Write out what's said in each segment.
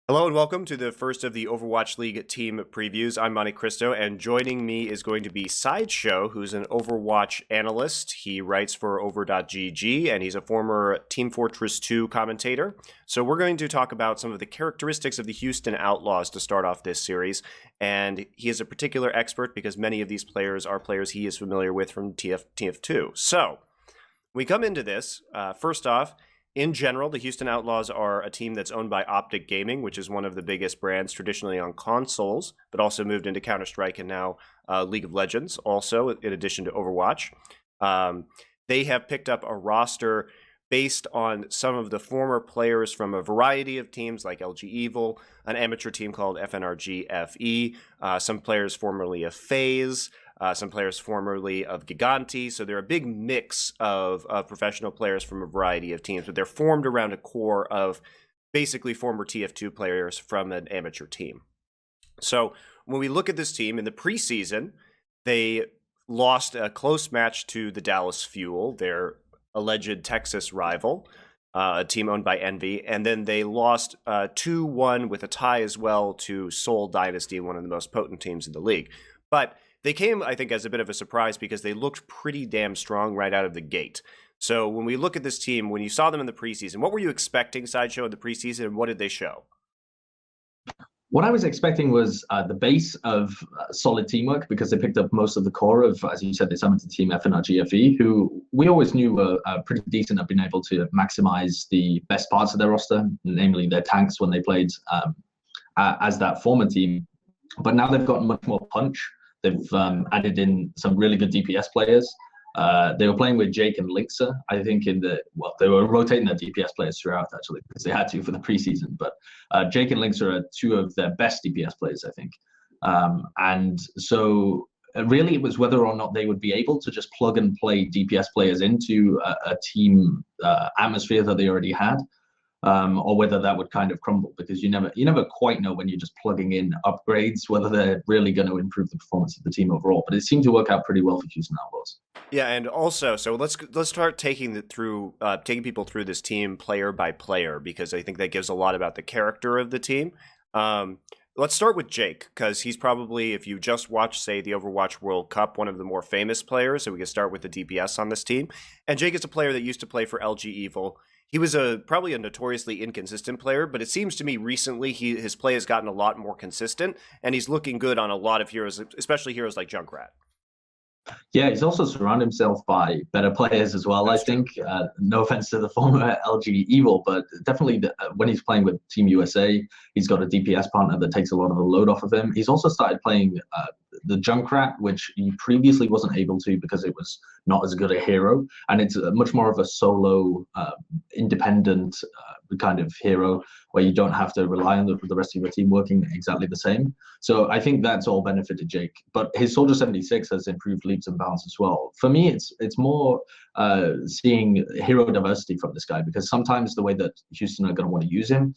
Hello and welcome to the first of the Overwatch League team previews. I'm MonteCristo, and joining me is going to be Sideshow, who's an Overwatch analyst. He writes for Over.gg, and he's a former Team Fortress 2 commentator. So we're going to talk about some of the characteristics of the Houston Outlaws to start off this series. And he is a particular expert because many of these players are players he is familiar with from TF2. So we come into this, first off, in general, the Houston Outlaws are a team that's owned by Optic Gaming, which is one of the biggest brands traditionally on consoles, but also moved into Counter-Strike and now League of Legends also, in addition to Overwatch. They have picked up a roster based on some of the former players from a variety of teams like LG Evil, an amateur team called FNRG FE, some players formerly of FaZe, some players formerly of Giganti. So they're a big mix of professional players from a variety of teams, but they're formed around a core of basically former TF2 players from an amateur team. So when we look at this team in the preseason, they lost a close match to the Dallas Fuel, their alleged Texas rival, a team owned by Envy, and then they lost 2-1 with a tie as well to Seoul Dynasty, one of the most potent teams in the league. But they came, I think, as a bit of a surprise because they looked pretty damn strong right out of the gate. So when we look at this team, when you saw them in the preseason, what were you expecting, Sideshow, in the preseason, and what did they show? What I was expecting was the base of solid teamwork because they picked up most of the core of, as you said, they summoned the team FNRG FE, who we always knew were pretty decent at being able to maximize the best parts of their roster, namely their tanks when they played as that former team. But now they've gotten much more punch. They've added in some really good DPS players. They were playing with Jake and Linkser, I think, they were rotating their DPS players throughout, actually, because they had to for the preseason. But Jake and Linkser are two of their best DPS players, I think. And so really it was whether or not they would be able to just plug and play DPS players into a team atmosphere that they already had. Or whether that would kind of crumble, because you never quite know when you're just plugging in upgrades whether they're really going to improve the performance of the team overall. But it seemed to work out pretty well for Houston Outlaws. Yeah, and also, so let's start taking people through this team player by player, because I think that gives a lot about the character of the team. Let's start with Jake, because he's probably, if you just watch, say, the Overwatch World Cup, one of the more famous players. So we can start with the DPS on this team. And Jake is a player that used to play for LG Evil. He was probably a notoriously inconsistent player, but it seems to me recently his play has gotten a lot more consistent, and he's looking good on a lot of heroes, especially heroes like Junkrat. Yeah, he's also surrounded himself by better players as well, I think. No offense to the former LG Evil, but definitely when he's playing with Team USA, he's got a DPS partner that takes a lot of the load off of him. He's also started playing the Junkrat, which he previously wasn't able to because it was not as good a hero. And it's much more of a solo, independent kind of hero where you don't have to rely on the rest of your team working exactly the same. So I think that's all benefited Jake. But his Soldier 76 has improved leaps and bounds as well. For me, it's more seeing hero diversity from this guy, because sometimes the way that Houston are going to want to use him,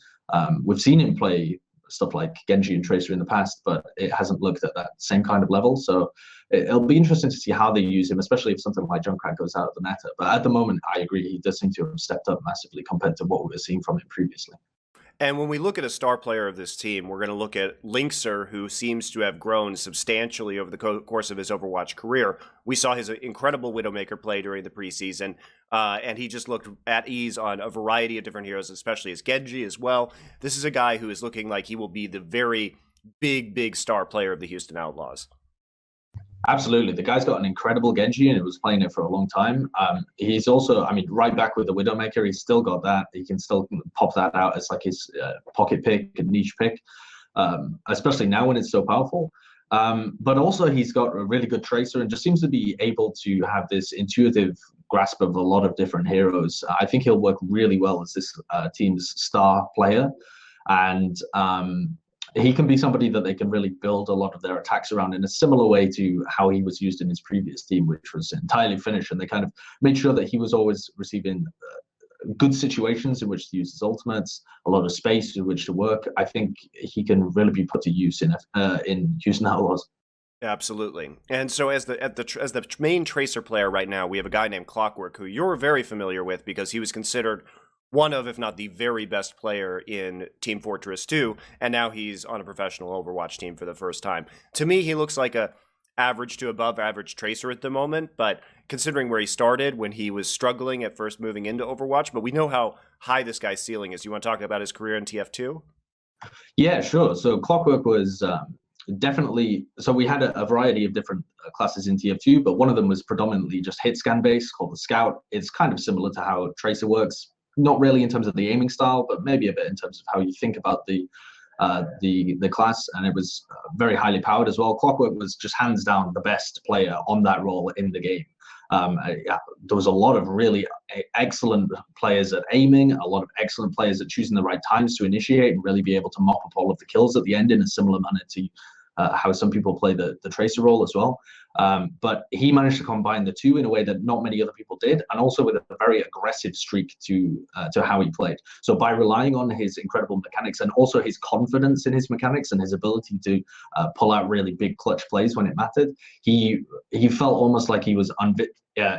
we've seen him play stuff like Genji and Tracer in the past, but it hasn't looked at that same kind of level. So it'll be interesting to see how they use him, especially if something like Junkrat goes out of the meta. But at the moment, I agree, he does seem to have stepped up massively compared to what we were seeing from him previously. And when we look at a star player of this team, we're going to look at Linkser, who seems to have grown substantially over the course of his Overwatch career. We saw his incredible Widowmaker play during the preseason, and he just looked at ease on a variety of different heroes, especially as Genji as well. This is a guy who is looking like he will be the very big star player of the Houston Outlaws. Absolutely. The guy's got an incredible Genji and he was playing it for a long time. He's also, I mean, right back with the Widowmaker, he's still got that. He can still pop that out as like his pocket pick and niche pick, especially now when it's so powerful. But also he's got a really good Tracer and just seems to be able to have this intuitive grasp of a lot of different heroes. I think he'll work really well as this team's star player. And he can be somebody that they can really build a lot of their attacks around in a similar way to how he was used in his previous team, which was entirely Finnish. And they kind of made sure that he was always receiving good situations in which to use his ultimates, a lot of space in which to work. I think he can really be put to use in Houston Outlaws. Absolutely. And so as the main Tracer player right now, we have a guy named Clockwork, who you're very familiar with because he was considered one of, if not the very best player in Team Fortress 2, and now he's on a professional Overwatch team for the first time. To me, he looks like a average to above average tracer at the moment, but considering where he started when he was struggling at first moving into Overwatch, but we know how high this guy's ceiling is. You want to talk about his career in TF2? Yeah, sure. So Clockwork was definitely, so we had a variety of different classes in TF2, but one of them was predominantly just hit scan based called the Scout. It's kind of similar to how Tracer works, not really in terms of the aiming style, but maybe a bit in terms of how you think about the class, and it was very highly powered as well. Clockwork was just hands down the best player on that role in the game. There was a lot of really excellent players at aiming, a lot of excellent players at choosing the right times to initiate and really be able to mop up all of the kills at the end in a similar manner to how some people play the tracer role as well. But he managed to combine the two in a way that not many other people did, and also with a very aggressive streak to how he played. So by relying on his incredible mechanics and also his confidence in his mechanics and his ability to pull out really big clutch plays when it mattered, he felt almost like he was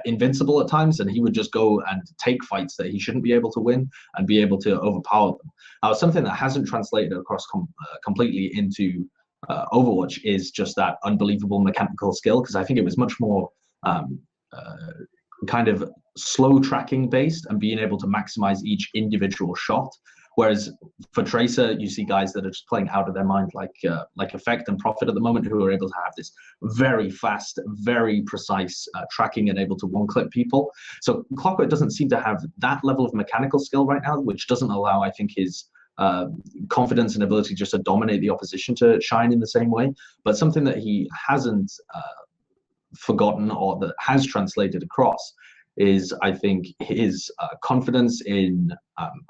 invincible at times, and he would just go and take fights that he shouldn't be able to win and be able to overpower them. Something that hasn't translated across completely into Overwatch is just that unbelievable mechanical skill, because I think it was much more kind of slow tracking based and being able to maximize each individual shot. Whereas for Tracer, you see guys that are just playing out of their mind, like Effect and Prophet at the moment, who are able to have this very fast, very precise tracking and able to one-clip people. So Clockwork doesn't seem to have that level of mechanical skill right now, which doesn't allow, I think, his confidence and ability just to dominate the opposition to shine in the same way. But something that he hasn't forgotten, or that has translated across, is, I think, his confidence in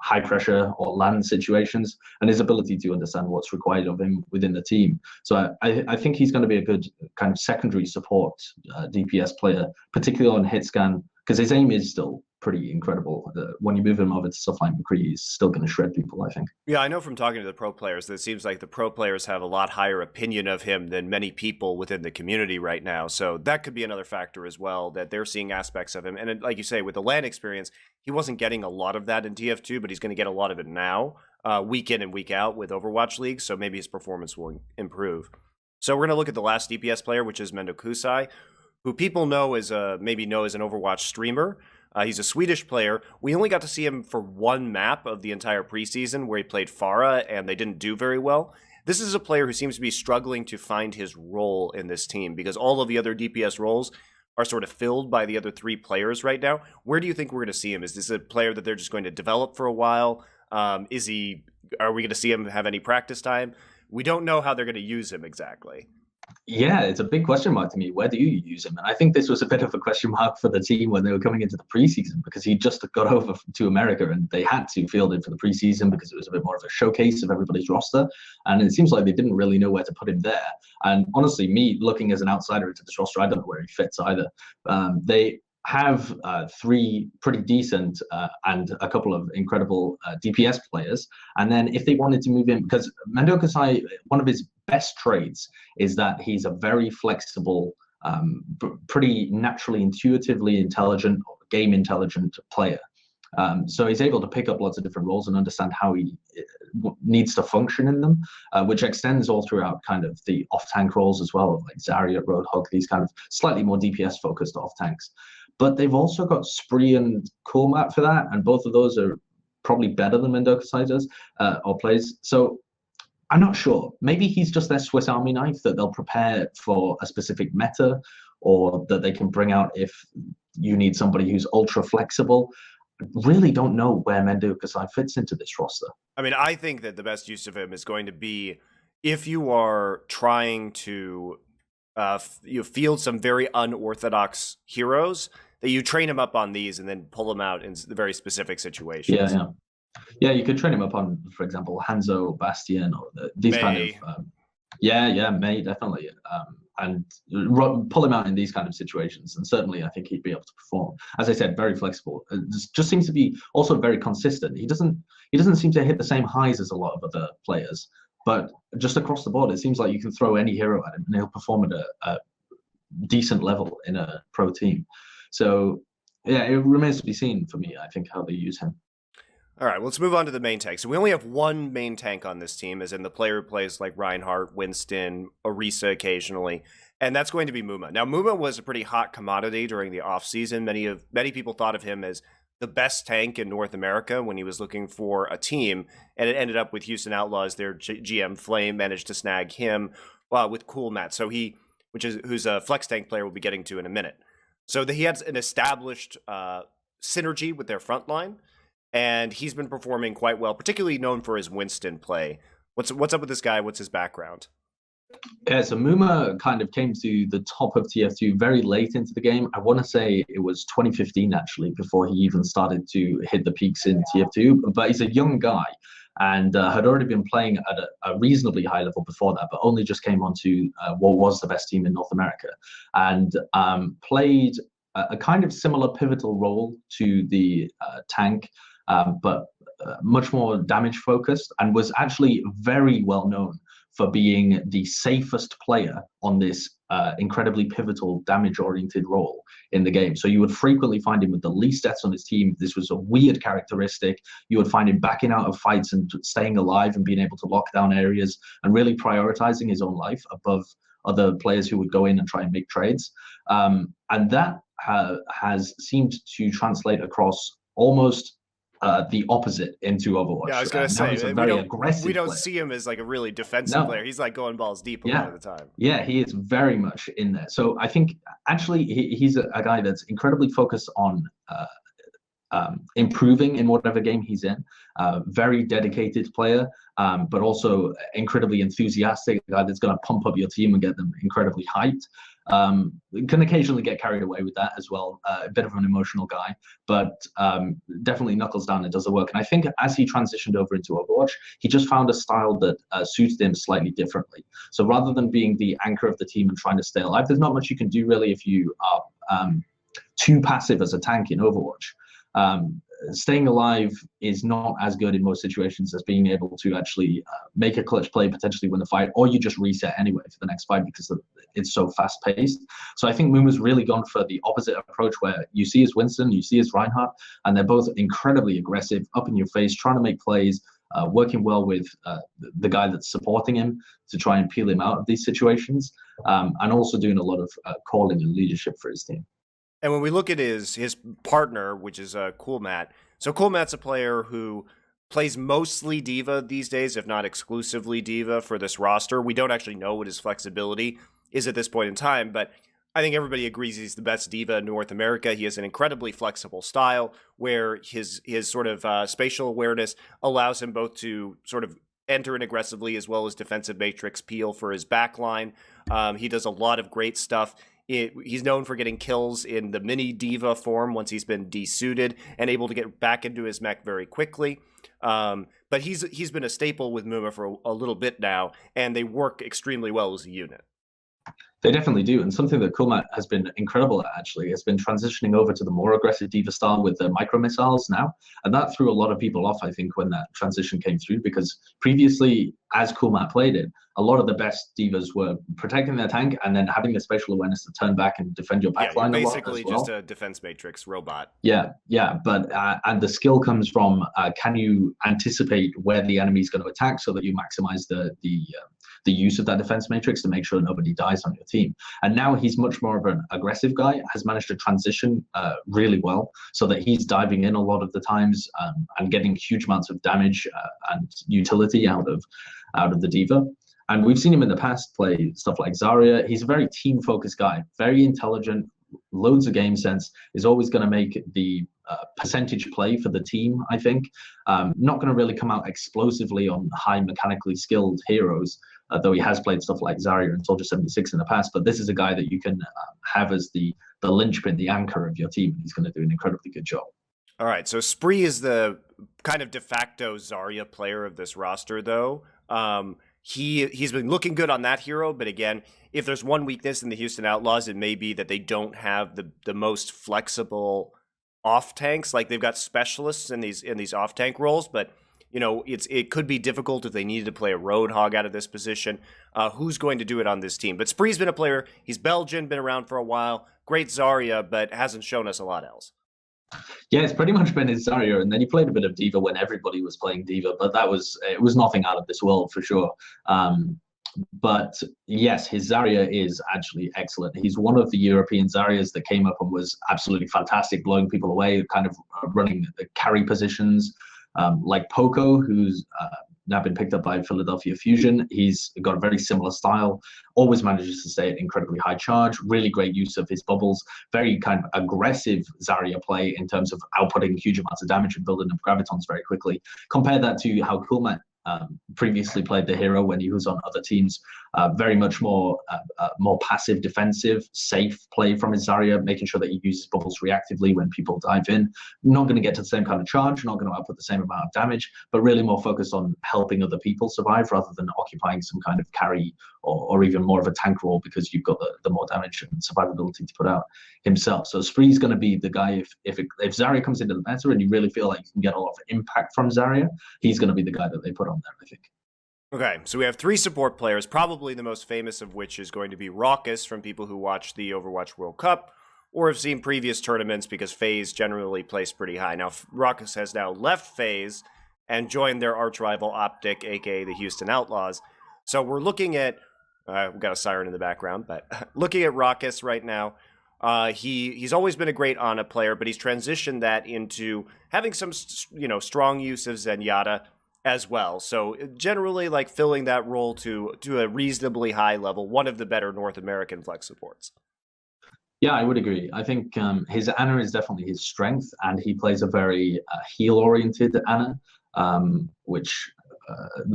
high pressure or land situations and his ability to understand what's required of him within the team. So I think he's going to be a good kind of secondary support DPS player, particularly on hit scan, because his aim is still pretty incredible. When you move him over to stuff like McCree, he's still going to shred people, I think. Yeah, I know from talking to the pro players that it seems like the pro players have a lot higher opinion of him than many people within the community right now. So that could be another factor as well, that they're seeing aspects of him. And like you say, with the LAN experience, he wasn't getting a lot of that in TF2, but he's going to get a lot of it now, week in and week out with Overwatch League. So maybe his performance will improve. So we're going to look at the last DPS player, which is MonteCristo, who people know as maybe know as an Overwatch streamer. He's a Swedish player. We only got to see him for one map of the entire preseason where he played Pharah, and they didn't do very well. This is a player who seems to be struggling to find his role in this team, because all of the other DPS roles are sort of filled by the other three players right now. Where do you think we're going to see him? Is this a player that they're just going to develop for a while? Are we going to see him have any practice time? We don't know how they're going to use him exactly. Yeah, it's a big question mark to me. Where do you use him? And I think this was a bit of a question mark for the team when they were coming into the preseason, because he just got over to America and they had to field him for the preseason because it was a bit more of a showcase of everybody's roster. And it seems like they didn't really know where to put him there. And honestly, me looking as an outsider into this roster, I don't know where he fits either. They have three pretty decent and a couple of incredible DPS players. And then if they wanted to move in, because MonteCristo, one of his best traits is that he's a very flexible, pretty naturally, intuitively intelligent, game intelligent player. So he's able to pick up lots of different roles and understand how he needs to function in them, which extends all throughout kind of the off-tank roles as well, like Zarya, Roadhog, these kind of slightly more DPS-focused off-tanks. But they've also got Spree and Coolmat for that, and both of those are probably better than MonteCristo does or plays. So I'm not sure. Maybe he's just their Swiss Army knife that they'll prepare for a specific meta, or that they can bring out if you need somebody who's ultra flexible. I really don't know where MonteCristo fits into this roster. I mean, I think that the best use of him is going to be if you are trying to field some very unorthodox heroes, that you train him up on these and then pull him out in very specific situations. Yeah, you could train him up on, for example, Hanzo, Bastion, or these May. kind of. May definitely, and pull him out in these kind of situations, and certainly I think he'd be able to perform. As I said, very flexible. Just seems to be also very consistent. He doesn't seem to hit the same highs as a lot of other players, but just across the board, it seems like you can throw any hero at him and he'll perform at a decent level in a pro team. So yeah, it remains to be seen for me, I think, how they use him. All right, well, let's move on to the main tank. So we only have one main tank on this team, as in the player who plays like Reinhardt, Winston, Orisa occasionally, and that's going to be Muma. Now, Muma was a pretty hot commodity during the offseason. Many people thought of him as the best tank in North America when he was looking for a team, and it ended up with Houston Outlaws. Their GM Flame managed to snag him with Cool Matt. So who's a flex tank player we'll be getting to in a minute. So he has an established synergy with their front line. And he's been performing quite well, particularly known for his Winston play. What's up with this guy? What's his background? Yeah, so Muma kind of came to the top of TF2 very late into the game. I want to say it was 2015, actually, before he even started to hit the peaks in TF2. But he's a young guy and had already been playing at a reasonably high level before that, but only just came onto what was the best team in North America. And played a kind of similar pivotal role to the tank, but much more damage focused, and was actually very well known for being the safest player on this incredibly pivotal damage oriented role in the game. So you would frequently find him with the least deaths on his team. This was a weird characteristic. You would find him backing out of fights and staying alive and being able to lock down areas and really prioritizing his own life above other players who would go in and try and make trades. And that has seemed to translate across almost the opposite into Overwatch. Yeah, I was going to say, he's a very aggressive we don't player. see him as like a really defensive player. He's like going balls deep a lot of the time. Yeah, he is very much in there. So I think actually he's a guy that's incredibly focused on improving in whatever game he's in. Very dedicated player, but also incredibly enthusiastic, a guy that's going to pump up your team and get them incredibly hyped. Can occasionally get carried away with that as well. A bit of an emotional guy, but definitely knuckles down and does the work. And I think as he transitioned over into Overwatch, he just found a style that suited him slightly differently. So rather than being the anchor of the team and trying to stay alive, there's not much you can do really if you are too passive as a tank in Overwatch. Staying alive is not as good in most situations as being able to actually make a clutch play, potentially win the fight, or you just reset anyway for the next fight because it's so fast paced. So I think Muma's really gone for the opposite approach, where you see his Winston, you see his Reinhardt, and they're both incredibly aggressive, up in your face, trying to make plays, working well with the guy that's supporting him to try and peel him out of these situations, and also doing a lot of calling and leadership for his team. And when we look at his partner, which is Cool Matt, so Cool Matt's a player who plays mostly Diva these days, if not exclusively Diva for this roster. We don't actually know what his flexibility is at this point in time, but I think everybody agrees he's the best Diva in North America. He has an incredibly flexible style where his sort of spatial awareness allows him both to sort of enter in aggressively as well as defensive matrix peel for his backline. He does a lot of great stuff. He's known for getting kills in the mini Diva form once he's been desuited and able to get back into his mech very quickly. But he's been a staple with Muma for a little bit now, and they work extremely well as a unit. They definitely do, and something that Cool Matt has been incredible at, actually, has been transitioning over to the more aggressive Diva style with the micro missiles now, and that threw a lot of people off, I think, when that transition came through, because previously, as Cool Matt played it, a lot of the best Divas were protecting their tank and then having the spatial awareness to turn back and defend your backline. Yeah, basically just a defense matrix robot. Yeah, but and the skill comes from can you anticipate where the enemy is going to attack so that you maximize the use of that defense matrix to make sure nobody dies on your team. And now he's much more of an aggressive guy, has managed to transition really well so that he's diving in a lot of the times and getting huge amounts of damage and utility out of the Diva. And we've seen him in the past play stuff like Zarya. He's a very team-focused guy, very intelligent, loads of game sense, is always going to make the percentage play for the team, I think. Not going to really come out explosively on high mechanically skilled heroes, though he has played stuff like Zarya and Soldier 76 in the past. But this is a guy that you can have as the linchpin, the anchor of your team. He's going to do an incredibly good job. All right, so Spree is the kind of de facto Zarya player of this roster, though. He's been looking good on that hero, but again, if there's one weakness in the Houston Outlaws, it may be that they don't have the most flexible off tanks. Like, they've got specialists in these off tank roles, but you know, it could be difficult if they needed to play a Roadhog out of this position. Who's going to do it on this team? But Spree's been a player. He's Belgian, been around for a while. Great Zarya, but hasn't shown us a lot else. Yeah, it's pretty much been his Zarya, and then he played a bit of Diva when everybody was playing Diva, but it was nothing out of this world for sure. Um, but yes, his Zarya is actually excellent. He's one of the European Zaryas that came up and was absolutely fantastic, blowing people away, kind of running the carry positions, like Poco, who's now been picked up by Philadelphia Fusion. He's got a very similar style, always manages to stay at incredibly high charge, really great use of his bubbles, very kind of aggressive Zarya play in terms of outputting huge amounts of damage and building up gravitons very quickly. Compare that to how Kulmat previously played the hero when he was on other teams. Very much more passive, defensive, safe play from his Zarya, making sure that he uses bubbles reactively when people dive in. Not going to get to the same kind of charge, not going to output the same amount of damage, but really more focused on helping other people survive rather than occupying some kind of carry or even more of a tank role because you've got the more damage and survivability to put out himself. So Spree's going to be the guy if Zarya comes into the meta and you really feel like you can get a lot of impact from Zarya, he's going to be the guy that they put on there, I think. Okay, so we have 3 support players, probably the most famous of which is going to be Raucus from people who watch the Overwatch World Cup or have seen previous tournaments because FaZe generally placed pretty high. Now, Raucus has now left FaZe and joined their arch-rival Optic, aka the Houston Outlaws. So we're looking at, we've got a siren in the background, but looking at Raucus right now, he's always been a great Ana player, but he's transitioned that into having some, strong use of Zenyatta as well. So generally like filling that role to a reasonably high level, one of the better North American flex supports. Yeah, I would agree. I think his Ana is definitely his strength, and he plays a very heal-oriented Ana, which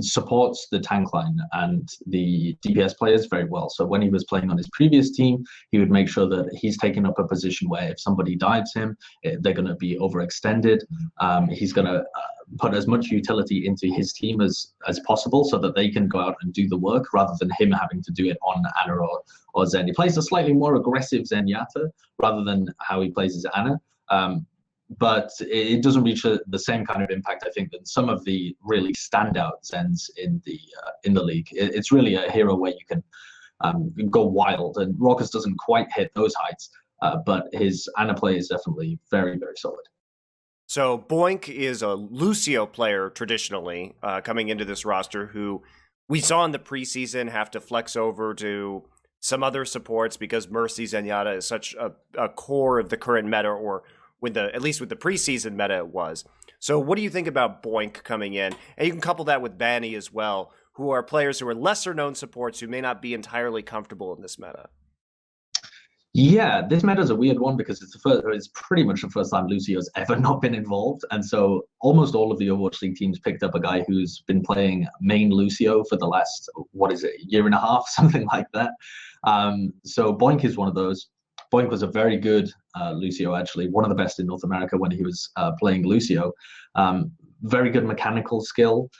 supports the tank line and the DPS players very well. So when he was playing on his previous team, he would make sure that he's taken up a position where if somebody dives him, they're going to be overextended. He's going to put as much utility into his team as possible so that they can go out and do the work rather than him having to do it on Ana or Zen. He plays a slightly more aggressive Zenyatta rather than how he plays his Ana. But it doesn't reach the same kind of impact, I think, than some of the really standout Zens in the league. It's really a hero where you can go wild, and Raucus doesn't quite hit those heights, but his Ana play is definitely very, very solid. So Boink is a Lucio player traditionally coming into this roster who we saw in the preseason have to flex over to some other supports because Mercy Zenyatta is such a core of the current meta, or at least with the preseason meta it was. So what do you think about Boink coming in? And you can couple that with Banny as well, who are players who are lesser known supports who may not be entirely comfortable in this meta. Yeah, this meta is a weird one because it's pretty much the first time Lucio's ever not been involved. And so almost all of the Overwatch League teams picked up a guy who's been playing main Lucio for the last, year and a half, something like that. So Boink is one of those. Boink was a very good Lucio, actually, one of the best in North America when he was playing Lucio. Very good mechanical skill,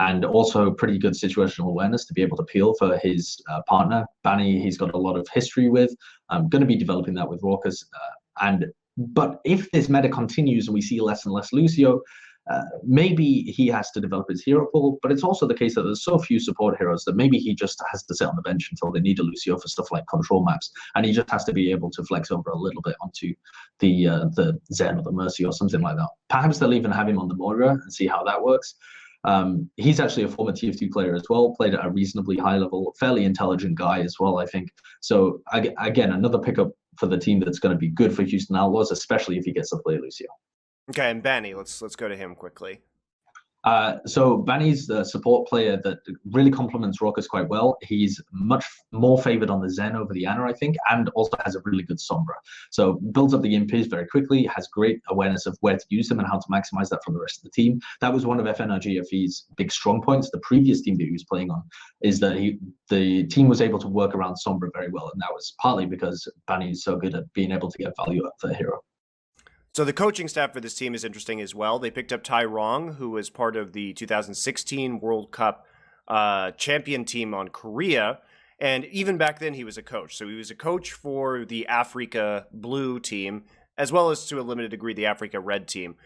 and also pretty good situational awareness to be able to peel for his partner. Banny, he's got a lot of history with. I'm going to be developing that with Raucus. But if this meta continues and we see less and less Lucio, maybe he has to develop his hero pool, but it's also the case that there's so few support heroes that maybe he just has to sit on the bench until they need a Lucio for stuff like control maps, and he just has to be able to flex over a little bit onto the Zen or the Mercy or something like that. Perhaps they'll even have him on the Moira and see how that works. He's actually a former TF2 player as well, played at a reasonably high level, fairly intelligent guy as well, I think. So again, another pickup for the team that's going to be good for Houston Outlaws, especially if he gets to play Lucio. Okay, and Banny, let's go to him quickly. So Banny's the support player that really complements Raucus quite well. He's much more favored on the Zen over the Ana, I think, and also has a really good Sombra. So builds up the imps very quickly, has great awareness of where to use them and how to maximize that from the rest of the team. That was one of FNRGFE's big strong points. The previous team that he was playing on is that the team was able to work around Sombra very well, and that was partly because Banny is so good at being able to get value out of the hero. So the coaching staff for this team is interesting as well. They picked up Tai Rong, who was part of the 2016 World Cup champion team on Korea. And even back then, he was a coach. So he was a coach for the Africa Blue team, as well as to a limited degree, the Africa Red team.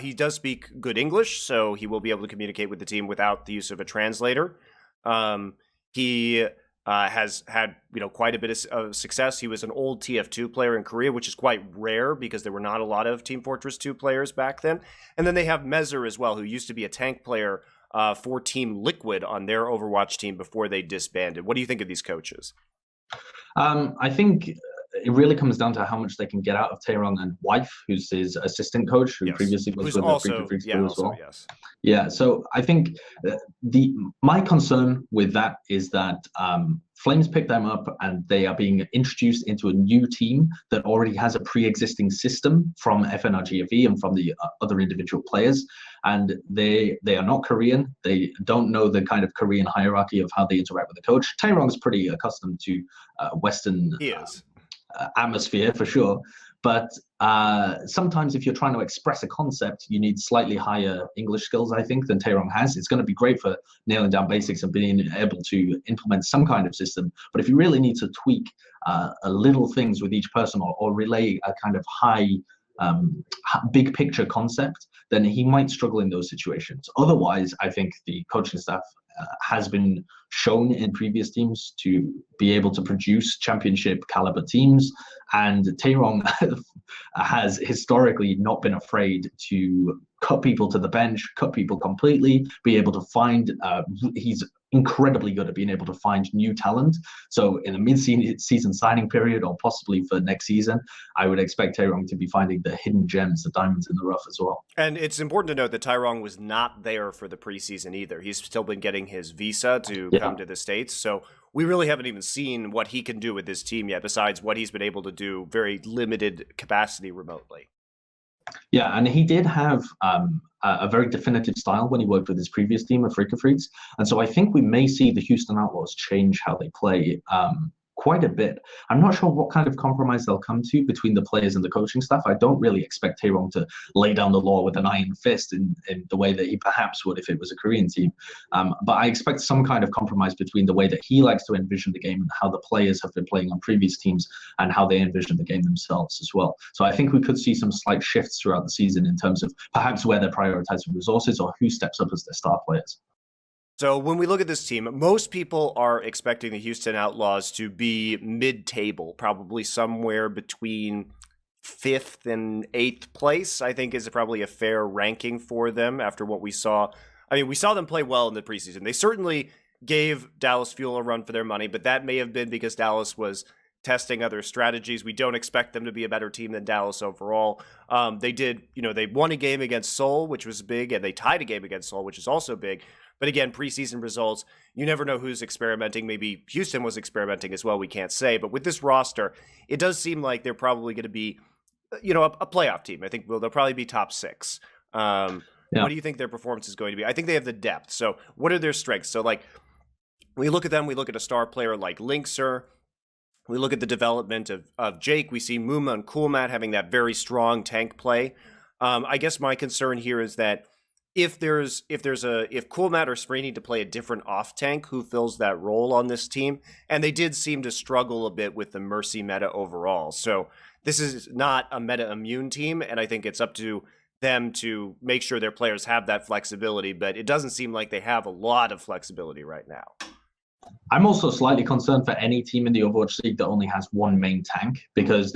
He does speak good English, so he will be able to communicate with the team without the use of a translator. He has had quite a bit of success. He was an old TF2 player in Korea, which is quite rare because there were not a lot of Team Fortress 2 players back then. And then they have Mezer as well, who used to be a tank player for Team Liquid on their Overwatch team before they disbanded. What do you think of these coaches? I think it really comes down to how much they can get out of Taerong and Wife, who's his assistant coach, who previously was with the Freaky Freaks crew as well. Yes. Yeah, so I think my concern with that is that Flames picked them up and they are being introduced into a new team that already has a pre-existing system from FNRGFE and from the other individual players. And they are not Korean. They don't know the kind of Korean hierarchy of how they interact with the coach. Taerong's pretty accustomed to Western atmosphere for sure. But sometimes if you're trying to express a concept, you need slightly higher English skills, I think, than Taerong has. It's going to be great for nailing down basics and being able to implement some kind of system. But if you really need to tweak little things with each person or relay a kind of high, big picture concept, then he might struggle in those situations. Otherwise, I think the coaching staff has been shown in previous teams to be able to produce championship caliber teams, and Taerong has historically not been afraid to cut people to the bench, cut people completely, be able to find, he's incredibly good at being able to find new talent. So in the mid-season signing period, or possibly for next season, I would expect Taerong to be finding the hidden gems, the diamonds in the rough as well. And it's important to note that Taerong was not there for the preseason either. He's still been getting his visa to come to the States. So we really haven't even seen what he can do with this team yet, besides what he's been able to do very limited capacity remotely. Yeah, and he did have a very definitive style when he worked with his previous team of Freaky Freaks. And so I think we may see the Houston Outlaws change how they play quite a bit. I'm not sure what kind of compromise they'll come to between the players and the coaching staff. I don't really expect Taerong to lay down the law with an iron fist in the way that he perhaps would if it was a Korean team. But I expect some kind of compromise between the way that he likes to envision the game and how the players have been playing on previous teams and how they envision the game themselves as well. So I think we could see some slight shifts throughout the season in terms of perhaps where they're prioritizing resources or who steps up as their star players. So when we look at this team, most people are expecting the Houston Outlaws to be mid-table, probably somewhere between 5th and 8th place, I think is probably a fair ranking for them after what we saw. I mean, we saw them play well in the preseason. They certainly gave Dallas Fuel a run for their money, but that may have been because Dallas was testing other strategies. We don't expect them to be a better team than Dallas overall. They did, they won a game against Seoul, which was big, and they tied a game against Seoul, which is also big. But again, preseason results, you never know who's experimenting. Maybe Houston was experimenting as well, we can't say. But with this roster, it does seem like they're probably going to be, a playoff team. I think they'll probably be top 6. What do you think their performance is going to be? I think they have the depth. So what are their strengths? So we look at them, we look at a star player like Linkser. We look at the development of Jake. We see Muma and Coolmat having that very strong tank play. I guess my concern here is that if Coolmat or Spree need to play a different off tank, who fills that role on this team? And they did seem to struggle a bit with the Mercy meta overall. So this is not a meta immune team, and I think it's up to them to make sure their players have that flexibility, but it doesn't seem like they have a lot of flexibility right now. I'm also slightly concerned for any team in the Overwatch League that only has one main tank, because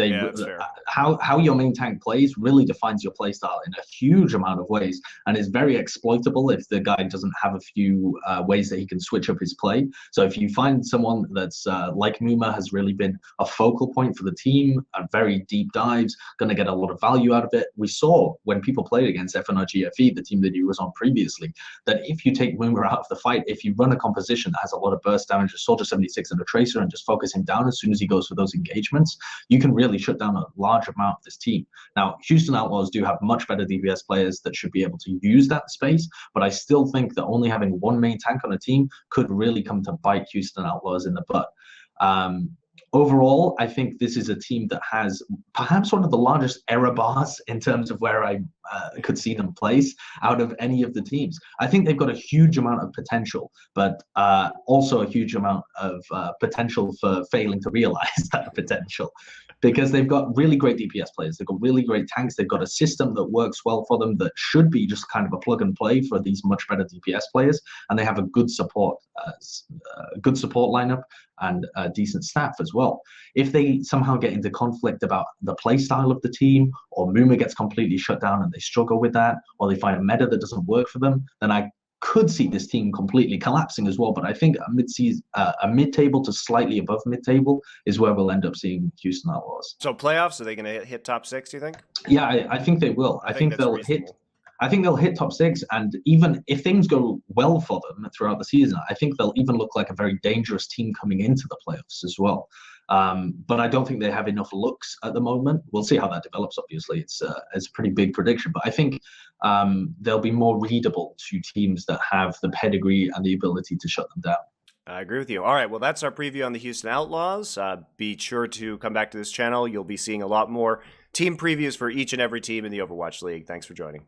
how your main tank plays really defines your playstyle in a huge amount of ways, and is very exploitable if the guy doesn't have a few ways that he can switch up his play. So if you find someone that's like Muma has really been a focal point for the team, very deep dives, going to get a lot of value out of it. We saw when people played against FNRGFE, the team that he was on previously, that if you take Muma out of the fight, if you run a composition that has a lot of burst damage, a Soldier 76 and a Tracer, and just focus him down as soon as he goes for those engagements, you can really shut down a large amount of this team. Now, Houston Outlaws do have much better DPS players that should be able to use that space, but I still think that only having one main tank on a team could really come to bite Houston Outlaws in the butt. Overall, I think this is a team that has perhaps one of the largest error bars in terms of where I could see them place out of any of the teams. I think they've got a huge amount of potential, but also a huge amount of potential for failing to realize that potential, because they've got really great DPS players. They've got really great tanks. They've got a system that works well for them that should be just kind of a plug and play for these much better DPS players. And they have a good support a good support lineup and a decent staff as well. If they somehow get into conflict about the play style of the team, or Muma gets completely shut down and they struggle with that, or they find a meta that doesn't work for them, then I could see this team completely collapsing as well. But I think a mid-table to slightly above mid-table is where we'll end up seeing Houston Outlaws. So playoffs, are they going to hit top 6, do you think? Yeah, I think they will. I think they'll hit. I think they'll hit top 6, and even if things go well for them throughout the season, I think they'll even look like a very dangerous team coming into the playoffs as well. But I don't think they have enough looks at the moment. We'll see how that develops. Obviously, it's a pretty big prediction, but I think they'll be more readable to teams that have the pedigree and the ability to shut them down. I agree with you. All right, well, that's our preview on the Houston Outlaws. Be sure to come back to this channel. You'll be seeing a lot more team previews for each and every team in the Overwatch League. Thanks for joining.